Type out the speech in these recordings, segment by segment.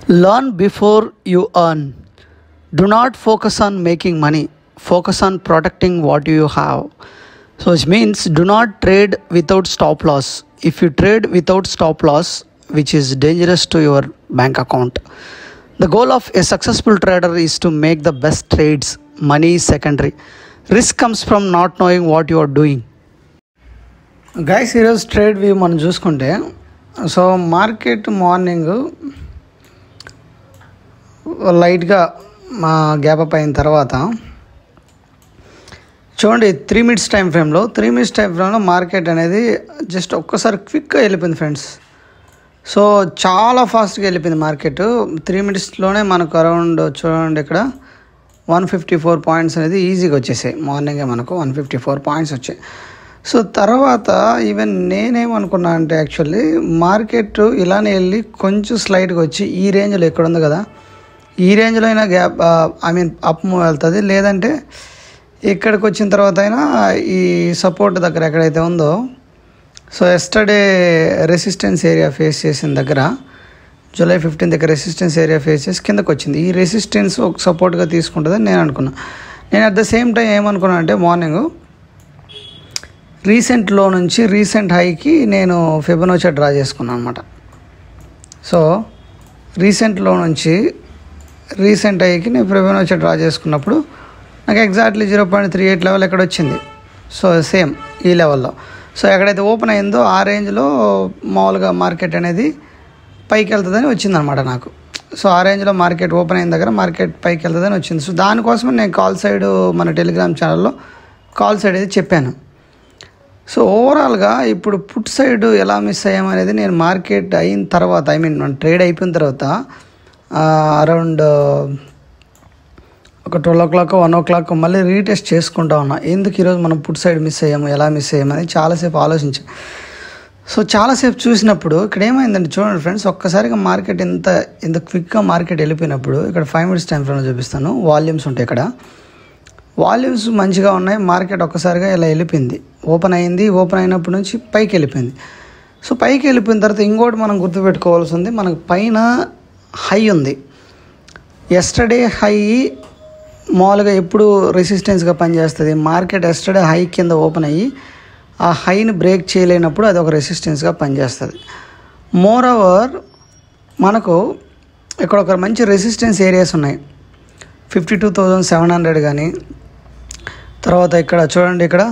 Learn before you earn. Do not focus on making money. Focus on protecting what you have. So it means do not trade without stop loss. If you trade without stop loss, which is dangerous to your bank account. The goal of a successful trader is to make the best trades. Money is secondary. Risk comes from not knowing what you are doing. Guys, ఈరోజు trade view మనం చూసుకుంటే so market morning లైట్గా మా gap up అయిన తర్వాత చూడండి 3 minutes time ఫ్రేమ్లో market అనేది జస్ట్ ఒక్కసారి క్విక్గా వెళ్ళిపోయింది ఫ్రెండ్స్. సో చాలా ఫాస్ట్గా వెళ్ళిపోయింది మార్కెట్. 3 minutesలోనే మనకు అరౌండ్ చూడండి ఇక్కడ 154 పాయింట్స్ అనేది ఈజీగా వచ్చేసాయి. మార్నింగే మనకు 154 పాయింట్స్ వచ్చాయి. సో తర్వాత ఈవెన్ నేనేమనుకున్నా అంటే యాక్చువల్లీ మార్కెట్ ఇలానే వెళ్ళి కొంచెం స్లైడ్గా వచ్చి ఈ రేంజ్లో ఎక్కడ ఉంది కదా, ఈ రేంజ్లో అయినా గ్యాప్ అప్ మూవ్ వెళ్తుంది, లేదంటే ఇక్కడికి వచ్చిన తర్వాత అయినా ఈ సపోర్ట్ దగ్గర ఎక్కడైతే ఉందో so yesterday resistance area face చేసిన దగ్గర July 15 దగ్గర రెసిస్టెన్స్ ఏరియా ఫేస్ చేసి కిందకు వచ్చింది. ఈ రెసిస్టెన్స్ ఒక సపోర్ట్గా తీసుకుంటుందని నేను అనుకున్నా. నేను అట్ ద సేమ్ టైం ఏమనుకున్నా అంటే మార్నింగ్ రీసెంట్ లో నుంచి రీసెంట్ హైకి నేను ఫిబొనాచి డ్రా చేసుకున్నాను అనమాట. సో రీసెంట్ లో నుంచి రీసెంట్ హైకి నేను ఫిబొనాచి డ్రా చేసుకున్నప్పుడు నాకు ఎగ్జాక్ట్లీ 0.38 లెవెల్ ఎక్కడ వచ్చింది. సో సేమ్ ఈ లెవెల్లో సో ఎక్కడైతే ఓపెన్ అయిందో ఆ రేంజ్లో మామూలుగా మార్కెట్ అనేది పైకి వెళ్తుందని వచ్చిందనమాట నాకు. సో ఆ రేంజ్లో మార్కెట్ ఓపెన్ అయిన దగ్గర మార్కెట్ పైకి వెళ్తుందని వచ్చింది. సో దానికోసమే నేను కాల్ సైడ్ మన టెలిగ్రామ్ ఛానల్లో కాల్ సైడ్ అయితే చెప్పాను. సో ఓవరాల్గా ఇప్పుడు పుట్ సైడ్ ఎలా మిస్ అయ్యామనేది నేను మార్కెట్ అయిన తర్వాత మన ట్రేడ్ అయిపోయిన తర్వాత అరౌండ్ ఒక 12 o'clock 1 o'clock మళ్ళీ రీటెస్ట్ చేసుకుంటా ఉన్నా. ఎందుకు ఈరోజు మనం పుట్ సైడ్ మిస్ అయ్యాము, ఎలా మిస్ అయ్యామని చాలాసేపు ఆలోచించాం. సో చాలాసేపు చూసినప్పుడు ఇక్కడ ఏమైందంటే చూడండి ఫ్రెండ్స్, ఒక్కసారిగా మార్కెట్ ఇంత క్విక్గా మార్కెట్ వెళ్ళిపోయినప్పుడు ఇక్కడ 5 minutes టైం ఫ్రేమ్లో చూపిస్తాను. వాల్యూమ్స్ ఉంటాయి, ఇక్కడ వాల్యూమ్స్ మంచిగా ఉన్నాయి. మార్కెట్ ఒక్కసారిగా ఇలా వెళ్ళిపోయింది, ఓపెన్ అయింది. ఓపెన్ అయినప్పటి నుంచి పైకి వెళ్ళిపోయింది. సో పైకి వెళ్ళిపోయిన తర్వాత ఇంకోటి మనం గుర్తుపెట్టుకోవాల్సి ఉంది, మనకు పైన హై ఉంది. ఎస్టర్డే హై మామూలుగా ఎప్పుడు రెసిస్టెన్స్గా పనిచేస్తుంది. మార్కెట్ ఎస్టర్డే హై కింద ఓపెన్ అయ్యి ఆ హైని బ్రేక్ చేయలేనప్పుడు అది ఒక రెసిస్టెన్స్గా పనిచేస్తుంది. మోర్ ఓవర్ మనకు ఇక్కడ ఒక మంచి రెసిస్టెన్స్ ఏరియాస్ ఉన్నాయి, 52,700 కానీ, తర్వాత ఇక్కడ చూడండి ఇక్కడ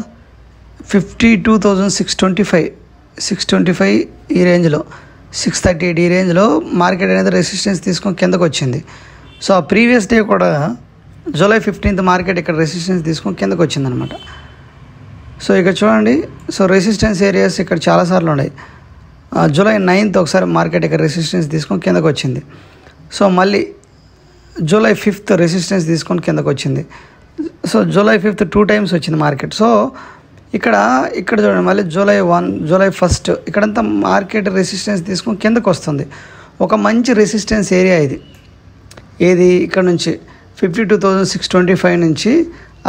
52,625 ఈ రేంజ్లో, 638 ఈ రేంజ్లో మార్కెట్ అనేది రెసిస్టెన్స్ తీసుకొని కిందకు వచ్చింది. సో ఆ ప్రీవియస్ డే కూడా July 15th మార్కెట్ ఇక్కడ రెసిస్టెన్స్ తీసుకొని కిందకు వచ్చిందనమాట. సో ఇక్కడ చూడండి, సో రెసిస్టెన్స్ ఏరియాస్ ఇక్కడ చాలాసార్లు ఉన్నాయి. July 9th ఒకసారి మార్కెట్ ఇక్కడ రెసిస్టెన్స్ తీసుకొని కిందకు వచ్చింది. సో మళ్ళీ July 5th రెసిస్టెన్స్ తీసుకొని కిందకు వచ్చింది. సో July 5th 2 times వచ్చింది మార్కెట్. సో ఇక్కడ చూడండి మళ్ళీ July 1st ఇక్కడంతా మార్కెట్ రెసిస్టెన్స్ తీసుకొని కిందకు వస్తుంది. ఒక మంచి రెసిస్టెన్స్ ఏరియా ఇది. ఏది ఇక్కడ నుంచి 52,625 నుంచి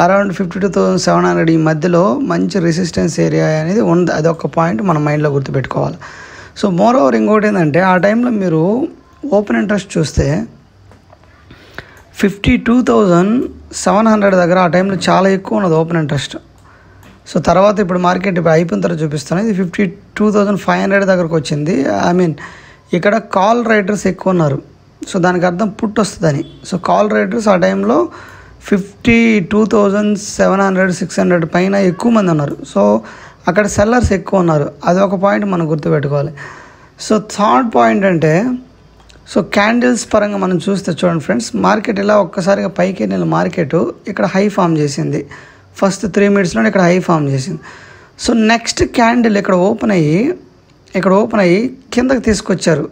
అరౌండ్ 52,700 ఈ మధ్యలో మంచి రెసిస్టెన్స్ ఏరియా అనేది ఉంది. అదొక పాయింట్ మన మైండ్లో గుర్తుపెట్టుకోవాలి. సో మోర్ ఓవర్ ఇంకోటి ఏంటంటే ఆ టైంలో మీరు ఓపెన్ ఇంట్రెస్ట్ చూస్తే 52,700 దగ్గర ఆ టైంలో చాలా ఎక్కువ ఉన్నది ఓపెన్ ఇంట్రెస్ట్. సో తర్వాత ఇప్పుడు మార్కెట్ ఇప్పుడు అయిపోయిన తర్వాత చూపిస్తాను, ఇది 52,500 దగ్గరకు వచ్చింది. ఇక్కడ కాల్ రైడర్స్ ఎక్కువ ఉన్నారు. సో దానికి అర్థం పుట్ వస్తుందని. సో కాల్ రైడర్స్ ఆ టైంలో 52,700-600 పైన ఎక్కువ మంది ఉన్నారు. సో అక్కడ సెల్లర్స్ ఎక్కువ ఉన్నారు. అది ఒక పాయింట్ మనం గుర్తుపెట్టుకోవాలి. సో థర్డ్ పాయింట్ అంటే సో క్యాండిల్స్ పరంగా మనం చూస్తే చూడండి ఫ్రెండ్స్, మార్కెట్ ఇలా ఒక్కసారిగా పైకి వెళ్ళిన మార్కెట్ ఇక్కడ హై ఫామ్ చేసింది. ఫస్ట్ 3 minutesలో ఇక్కడ హై ఫామ్ చేసింది. సో నెక్స్ట్ క్యాండిల్ ఇక్కడ ఓపెన్ అయ్యి కిందకి తీసుకొచ్చారు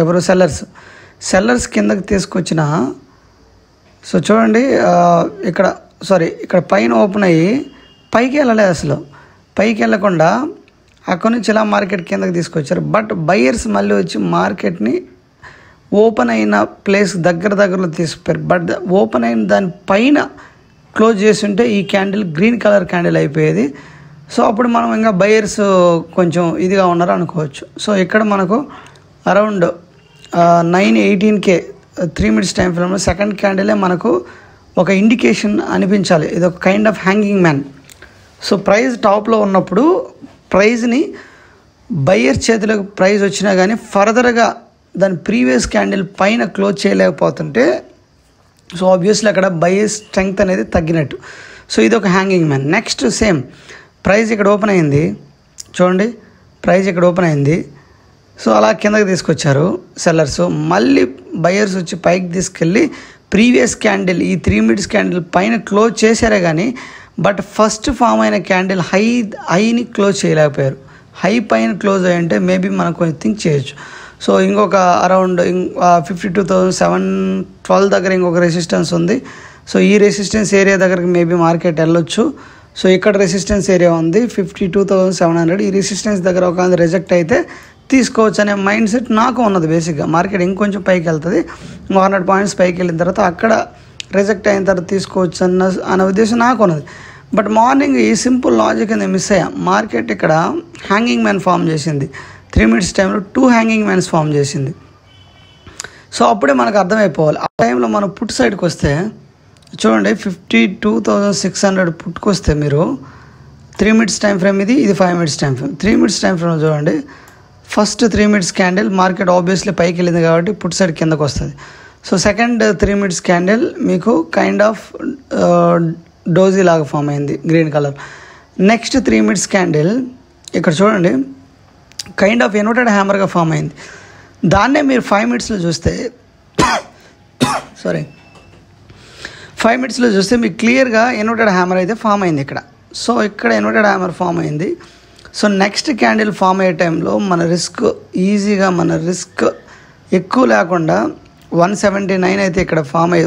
ఎవరు, సెల్లర్స్ కిందకి తీసుకొచ్చిన. సో చూడండి ఇక్కడ పైన ఓపెన్ అయ్యి పైకి వెళ్ళలేదు, అసలు పైకి వెళ్ళకుండా అక్కడి నుంచి ఇలా మార్కెట్ కిందకి తీసుకొచ్చారు. బట్ బయర్స్ మళ్ళీ వచ్చి మార్కెట్ని ఓపెన్ అయిన ప్లేస్ దగ్గరలో తీసుకుపోయారు. బట్ ఓపెన్ అయిన దాని పైన క్లోజ్ చేసి ఉంటే ఈ క్యాండిల్ గ్రీన్ కలర్ క్యాండిల్ అయిపోయేది. సో అప్పుడు మనం ఇంకా బయర్స్ కొంచెం ఇదిగా ఉన్నారు అనుకోవచ్చు. సో ఇక్కడ మనకు అరౌండ్ 918K 3 మినిట్స్ టైం ఫ్రేమ్లో సెకండ్ క్యాండిలే మనకు ఒక ఇండికేషన్ అనిపించాలి, ఇది ఒక kind of hanging man. So price టాప్లో ఉన్నప్పుడు ప్రైజ్ని బయ్యర్ చేతిలోకి ప్రైస్ వచ్చినా కానీ ఫర్దర్గా దాని ప్రీవియస్ క్యాండిల్ పైన క్లోజ్ చేయలేకపోతుంటే సో ఆబ్వియస్లీ అక్కడ బయ్యర్ స్ట్రెంగ్త్ అనేది తగ్గినట్టు. సో ఇది ఒక hanging man. Next same price ఇక్కడ ఓపెన్ అయింది చూడండి, ప్రైస్ ఇక్కడ ఓపెన్ అయింది. సో అలా కిందకి తీసుకొచ్చారు సెల్లర్స్, మళ్ళీ బయర్స్ వచ్చి పైకి తీసుకెళ్ళి ప్రీవియస్ క్యాండిల్ ఈ 3 మినిట్స్ క్యాండిల్ పైన క్లోజ్ చేశారే కానీ బట్ ఫస్ట్ ఫామ్ అయిన క్యాండిల్ హైని క్లోజ్ చేయలేకపోయారు. హై పైన క్లోజ్ అయ్యంటే మేబీ మనం కొంచెం థింక్ చేయొచ్చు. సో ఇంకొక అరౌండ్ 52,712 దగ్గర ఇంకొక రెసిస్టెన్స్ ఉంది. సో ఈ రెసిస్టెన్స్ ఏరియా దగ్గరికి మేబీ మార్కెట్ వెళ్ళొచ్చు. సో ఇక్కడ రెసిస్టెన్స్ ఏరియా ఉంది 52,700. ఈ రెసిస్టెన్స్ దగ్గర ఒక రిజెక్ట్ అయితే తీసుకోవచ్చు అనే మైండ్ సెట్ నాకు ఉన్నది. బేసిక్గా మార్కెట్ ఇంకొంచెం పైకి వెళ్తుంది, 100 పాయింట్స్ పైకి వెళ్ళిన తర్వాత అక్కడ రిజెక్ట్ అయిన తర్వాత తీసుకోవచ్చు అనే ఉద్దేశం నాకు ఉన్నది. బట్ మార్నింగ్ ఈ సింపుల్ లాజిక్ అనేది మిస్ అయ్యా. మార్కెట్ ఇక్కడ హ్యాంగింగ్ మ్యాన్ ఫామ్ చేసింది, 3 మినిట్స్ టైంలో 2 హ్యాంగింగ్ మ్యాన్స్ ఫామ్ చేసింది. సో అప్పుడే మనకు అర్థమైపోవాలి. ఆ టైంలో మనం పుట్ సైడ్కి వస్తే చూడండి 52,600 పుట్టుకు వస్తే మీరు 3 మినిట్స్ టైం ఫ్రేమ్ ఇది 5 minutes time frame. 3 minutes time frame చూడండి, first 3 minutes candle market obviously పైకి వెళ్ళింది కాబట్టి పుట్ సైడ్ కిందకు వస్తుంది. సో సెకండ్ 3 మినిట్స్ క్యాండిల్ మీకు కైండ్ ఆఫ్ డోజీ లాగా ఫామ్ అయింది green colour. Next 3 minutes candle ఇక్కడ చూడండి కైండ్ ఆఫ్ ఇన్వర్టెడ్ హ్యామర్గా ఫామ్ అయింది. దాన్నే మీరు 5 మినిట్స్లో చూస్తే 5 మినిట్స్లో చూస్తే మీకు క్లియర్గా ఇన్వర్టెడ్ హ్యామర్ అయితే ఫామ్ అయింది ఇక్కడ. సో ఇక్కడ ఇన్వర్టెడ్ హ్యామర్ ఫామ్ అయింది. సో నెక్స్ట్ క్యాండిల్ ఫామ్ అయ్యే టైంలో మన రిస్క్ ఎక్కువ లేకుండా 179 అయితే ఇక్కడ ఫామ్ అయ్యి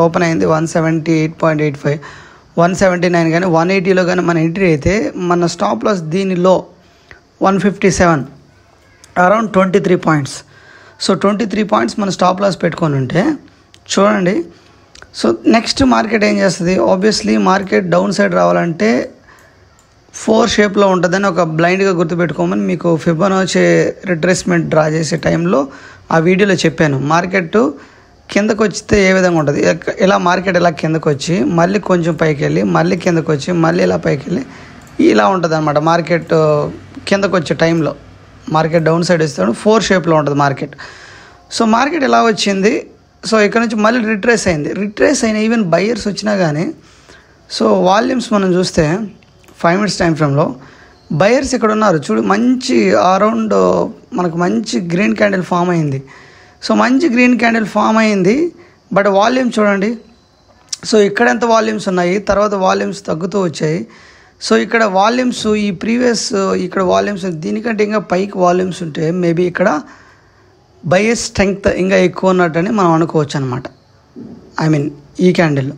ఓపెన్ అయింది 178.85, 179 కానీ 180లో కానీ మన ఎంట్రీ అయితే మన స్టాప్ లాస్ దీనిలో 157, అరౌండ్ 23 పాయింట్స్. సో 23 పాయింట్స్ మన స్టాప్ లాస్ పెట్టుకొని ఉంటే చూడండి. సో నెక్స్ట్ మార్కెట్ ఏం చేస్తుంది, ఆబ్వియస్లీ మార్కెట్ డౌన్ సైడ్ రావాలంటే 4 షేప్లో ఉంటుందని ఒక బ్లైండ్గా గుర్తుపెట్టుకోమని మీకు ఫిబొనాచి రిట్రేస్మెంట్ డ్రా చేసే టైంలో ఆ వీడియోలో చెప్పాను. మార్కెట్ కిందకు వచ్చితే ఏ విధంగా ఉంటుంది, ఇలా మార్కెట్ ఇలా కిందకు వచ్చి మళ్ళీ కొంచెం పైకి వెళ్ళి మళ్ళీ కిందకు వచ్చి మళ్ళీ ఇలా పైకి వెళ్ళి ఇలా ఉంటుంది అనమాట. మార్కెట్ కిందకు వచ్చే టైంలో మార్కెట్ డౌన్ సైడ్ ఇస్తాడు 4 షేప్లో ఉంటుంది మార్కెట్. సో మార్కెట్ ఎలా వచ్చింది, సో ఇక్కడ నుంచి మళ్ళీ రిట్రేస్ అయిన ఈవెన్ బయ్యర్స్ వచ్చినా కానీ సో వాల్యూమ్స్ మనం చూస్తే 5 మినిట్స్ టైం ఫ్రేమ్లో బయర్స్ ఇక్కడ ఉన్నారు చూడు, మంచి అరౌండ్ మనకు మంచి గ్రీన్ క్యాండిల్ ఫామ్ అయింది. సో మంచి గ్రీన్ క్యాండిల్ ఫామ్ అయింది బట్ వాల్యూమ్ చూడండి. సో ఇక్కడ ఎంత వాల్యూమ్స్ ఉన్నాయి, తర్వాత వాల్యూమ్స్ తగ్గుతూ వచ్చాయి. సో ఇక్కడ వాల్యూమ్స్ ఈ ప్రీవియస్ ఇక్కడ వాల్యూమ్స్ దీనికంటే ఇంకా పైకి వాల్యూమ్స్ ఉంటే మేబీ ఇక్కడ బయర్ స్ట్రెంగ్త్ ఇంకా ఎక్కువ ఉన్నట్టని మనం అనుకోవచ్చు అనమాట. ఐ మీన్ ఈ క్యాండిల్లో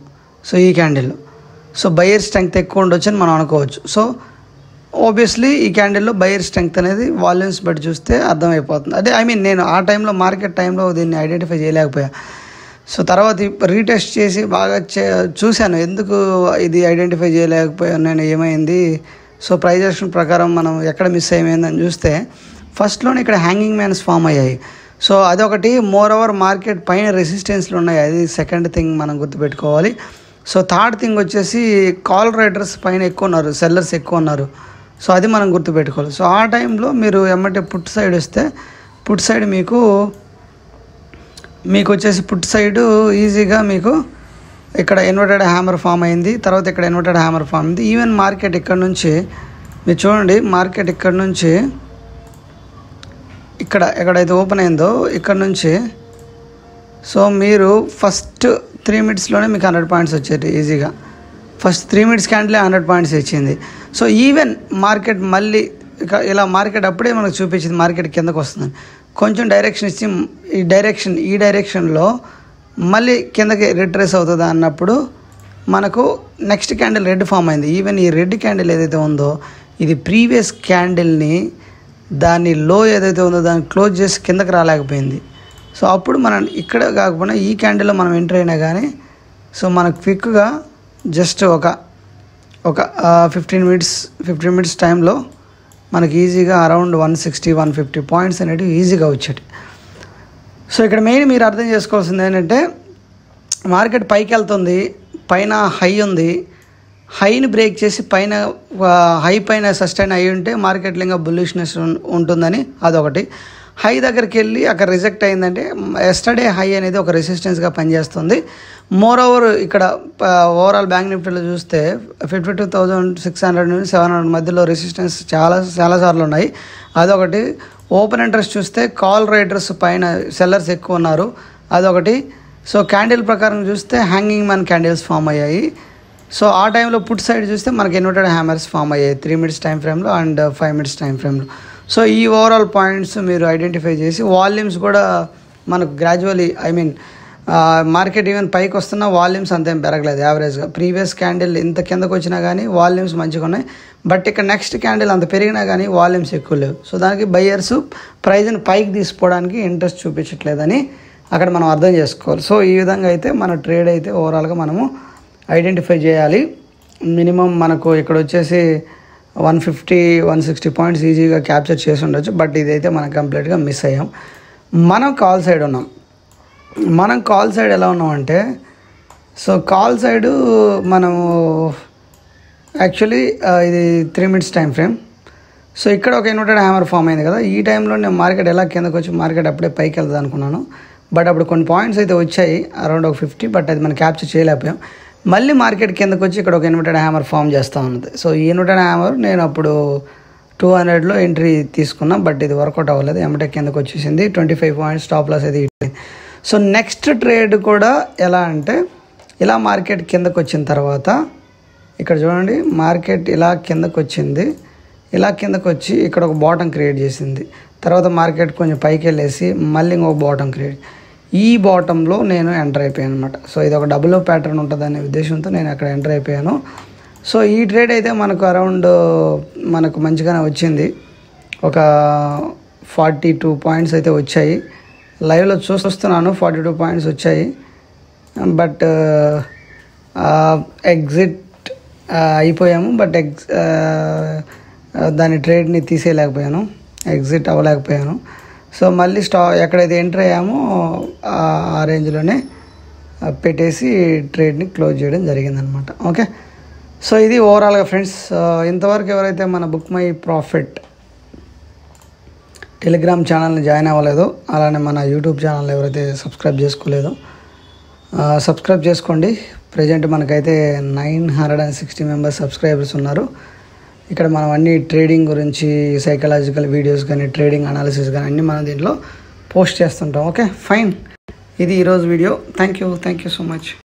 సో బయర్ స్ట్రెంగ్త్ ఎక్కువ ఉండొచ్చు అని మనం అనుకోవచ్చు. సో ఆబ్వియస్లీ ఈ క్యాండిల్లో బయర్ స్ట్రెంగ్త్ అనేది వాల్యూమ్స్ బట్టి చూస్తే అర్థమైపోతుంది. అదే ఐ మీన్ నేను ఆ టైంలో మార్కెట్ టైంలో దీన్ని ఐడెంటిఫై చేయలేకపోయా. సో తర్వాత రీటెస్ట్ చేసి బాగా చూశాను ఎందుకు ఇది ఐడెంటిఫై చేయలేకపోయాను నేను, ఏమైంది. సో ప్రైస్ యాక్షన్ ప్రకారం మనం ఎక్కడ మిస్ అయ్యిందని చూస్తే ఫస్ట్లోనే ఇక్కడ హ్యాంగింగ్ మ్యాన్స్ ఫామ్ అయ్యాయి. సో అదొకటి, మోర్ ఓవర్ మార్కెట్ పైన రెసిస్టెన్స్లు ఉన్నాయి, అది సెకండ్ థింగ్ మనం గుర్తుపెట్టుకోవాలి. సో థర్డ్ థింగ్ వచ్చేసి కాల్ రైడర్స్ పైన ఎక్కువ ఉన్నారు, సెల్లర్స్ ఎక్కువ ఉన్నారు. సో అది మనం గుర్తుపెట్టుకోవాలి. సో ఆ టైంలో మీరు ఎమ్మటే పుట్ సైడ్ వస్తే పుట్ సైడ్ మీకు వచ్చేసి పుట్ సైడ్ ఈజీగా మీకు ఇక్కడ ఇన్వర్టెడ్ హ్యామర్ ఫామ్ అయింది, తర్వాత ఇక్కడ ఇన్వర్టెడ్ హ్యామర్ ఫామ్ అయింది. ఈవెన్ మార్కెట్ ఇక్కడ నుంచి మీరు చూడండి, మార్కెట్ ఇక్కడ నుంచి ఎక్కడైతే ఓపెన్ అయిందో ఇక్కడ నుంచి సో మీరు ఫస్ట్ 3 మినిట్స్లోనే మీకు 100 పాయింట్స్ వచ్చేది ఈజీగా. ఫస్ట్ 3 మినిట్స్ క్యాండిలే 100 పాయింట్స్ ఇచ్చింది. సో ఈవెన్ మార్కెట్ మళ్ళీ ఇలా మార్కెట్ అప్పుడే మనకు చూపించింది మార్కెట్ కిందకు వస్తుందని. కొంచెం డైరెక్షన్ ఇచ్చి ఈ డైరెక్షన్లో మళ్ళీ కిందకి రిట్రేస్ అవుతుందా అన్నప్పుడు మనకు నెక్స్ట్ క్యాండిల్ రెడ్ ఫామ్ అయింది. ఈవెన్ ఈ రెడ్ క్యాండిల్ ఏదైతే ఉందో ఇది ప్రీవియస్ క్యాండిల్ని దాని లో ఏదైతే ఉందో దాన్ని క్లోజ్ చేసి కిందకి రాలేకపోయింది. సో అప్పుడు మనం ఇక్కడ కాకపోయినా ఈ క్యాండిల్లో మనం ఎంటర్ అయినా కానీ సో మనకు క్విక్గా జస్ట్ ఒక 15 మినిట్స్ టైంలో మనకి ఈజీగా అరౌండ్ 160-150 పాయింట్స్ అనేవి ఈజీగా వచ్చాయి. సో ఇక్కడ మెయిన్ మీరు అర్థం చేసుకోవాల్సింది ఏంటంటే మార్కెట్ పైకి వెళ్తుంది, పైన హై ఉంది, హైని బ్రేక్ చేసి పైన హై పైన సస్టైన్ అయ్యి ఉంటే మార్కెట్లో ఇంకా బుల్లిష్నెస్ ఉంటుందని అదొకటి. హై దగ్గరికి వెళ్ళి అక్కడ రిజెక్ట్ అయిందంటే ఎస్టర్డే హై అనేది ఒక రెసిస్టెన్స్గా పనిచేస్తుంది. మోర్ ఓవర్ ఇక్కడ ఓవరాల్ బ్యాంక్ నిఫ్టీలో చూస్తే 52,600 నుంచి 700 మధ్యలో రెసిస్టెన్స్ చాలాసార్లు ఉన్నాయి. అదొకటి. ఓపెన్ ఇంట్రెస్ట్ చూస్తే కాల్ రైడర్స్ పైన సెల్లర్స్ ఎక్కువ ఉన్నారు, అదొకటి. సో క్యాండిల్ ప్రకారం చూస్తే హ్యాంగింగ్ మ్యాన్ క్యాండిల్స్ ఫామ్ అయ్యాయి. సో ఆ టైంలో పుట్ సైడ్ చూస్తే మనకి ఇన్వర్టెడ్ హ్యామర్స్ ఫామ్ అయ్యాయి 3 minutes టైం ఫ్రేమ్లో అండ్ 5 minutes టైం ఫ్రేమ్లో. సో ఈ ఓవరాల్ పాయింట్స్ మీరు ఐడెంటిఫై చేసి వాల్యూమ్స్ కూడా మనకు గ్రాడ్యువలీ మార్కెట్ ఈవెన్ పైకి వస్తున్న వాల్యూమ్స్ అంతేం పెరగలేదు యావరేజ్గా. ప్రీవియస్ క్యాండిల్ ఇంత కిందకు వచ్చినా కానీ వాల్యూమ్స్ మంచిగా ఉన్నాయి, బట్ ఇక్కడ నెక్స్ట్ క్యాండిల్ అంత పెరిగినా కానీ వాల్యూమ్స్ ఎక్కువ లేవు. సో దానికి బయ్యర్స్ ప్రైజ్ని పైకి తీసుకోవడానికి ఇంట్రెస్ట్ చూపించట్లేదని అక్కడ మనం అర్థం చేసుకోవాలి. సో ఈ విధంగా అయితే మన ట్రేడ్ అయితే ఓవరాల్గా మనము ఐడెంటిఫై చేయాలి. మినిమం మనకు ఇక్కడ వచ్చేసి 150-160 పాయింట్స్ ఈజీగా క్యాప్చర్ చేసి ఉండొచ్చు, బట్ ఇదైతే మనం కంప్లీట్గా మిస్ అయ్యాం. మనం కాల్ సైడ్ ఉన్నాం. మనం కాల్ సైడ్ ఎలా ఉన్నామంటే, సో కాల్ సైడు మనము యాక్చువల్లీ ఇది 3 minutes టైం ఫ్రేమ్. సో ఇక్కడ ఒక ఇన్వర్టెడ్ హ్యామర్ ఫామ్ అయింది కదా, ఈ టైంలో నేను మార్కెట్ ఎలా కిందకు వచ్చి మార్కెట్ అప్పుడే పైకి వెళ్తుంది అనుకున్నాను, బట్ అప్పుడు కొన్ని పాయింట్స్ అయితే వచ్చాయి అరౌండ్ ఒక 50, బట్ అది మనం క్యాప్చర్ చేయలేకపోయాం. మళ్ళీ మార్కెట్ కిందకు వచ్చి ఇక్కడ ఒక ఇన్వర్టెడ్ హ్యామర్ ఫామ్ చేస్తూ ఉన్నది. సో ఈ ఇన్వర్టెడ్ హ్యామర్ నేను అప్పుడు 200లో ఎంట్రీ తీసుకున్నా, బట్ ఇది వర్కౌట్ అవ్వలేదు, ఎమ్మటే కిందకు వచ్చేసింది. 25 పాయింట్స్ స్టాప్ లాస్ అయితే ఇట్టింది. సో నెక్స్ట్ ట్రేడ్ కూడా ఎలా అంటే, ఇలా మార్కెట్ కిందకు వచ్చిన తర్వాత ఇక్కడ చూడండి, మార్కెట్ ఇలా కిందకు వచ్చింది, ఇలా కిందకు వచ్చి ఇక్కడ ఒక బాటం క్రియేట్ చేసింది. తర్వాత మార్కెట్ కొంచెం పైకి వెళ్ళేసి మళ్ళీ ఇంకొక బాటం క్రియేట్, ఈ బాటంలో నేను ఎంటర్ అయిపోయాను అనమాట. సో ఇది ఒక డబుల్ ప్యాటర్న్ ఉంటుందనే ఉద్దేశంతో నేను అక్కడ ఎంటర్ అయిపోయాను. సో ఈ ట్రేడ్ అయితే మనకు అరౌండ్ మనకు మంచిగానే వచ్చింది, ఒక 42 పాయింట్స్ అయితే వచ్చాయి. లైవ్లో చూస్తున్నాను 42 పాయింట్స్ వచ్చాయి, బట్ ఎగ్జిట్ అయిపోయాము, బట్ దాని ట్రేడ్ని తీసేయలేకపోయాను, ఎగ్జిట్ అవ్వలేకపోయాను. సో మళ్ళీ ఎక్కడైతే ఎంటర్ అయ్యామో ఆ రేంజ్లోనే పెట్టేసి ట్రేడ్ని క్లోజ్ చేయడం జరిగిందనమాట. ఓకే, సో ఇది ఓవరాల్గా ఫ్రెండ్స్. ఇంతవరకు ఎవరైతే మన బుక్ మై ప్రాఫిట్ టెలిగ్రామ్ ఛానల్ని జాయిన్ అవ్వలేదో, అలానే మన యూట్యూబ్ ఛానల్ ఎవరైతే సబ్స్క్రైబ్ చేసుకోలేదో సబ్స్క్రైబ్ చేసుకోండి. ప్రజెంట్ మనకైతే 960 మెంబర్స్ సబ్స్క్రైబర్స్ ఉన్నారు. ఇక్కడ మనం అన్ని ట్రేడింగ్ గురించి సైకలాజికల్ వీడియోస్ కానీ ట్రేడింగ్ అనాలిసిస్ కానీ అన్నీ మనం దీంట్లో పోస్ట్ చేస్తుంటాం. ఓకే ఫైన్, ఇది ఈరోజు video. Thank you so much.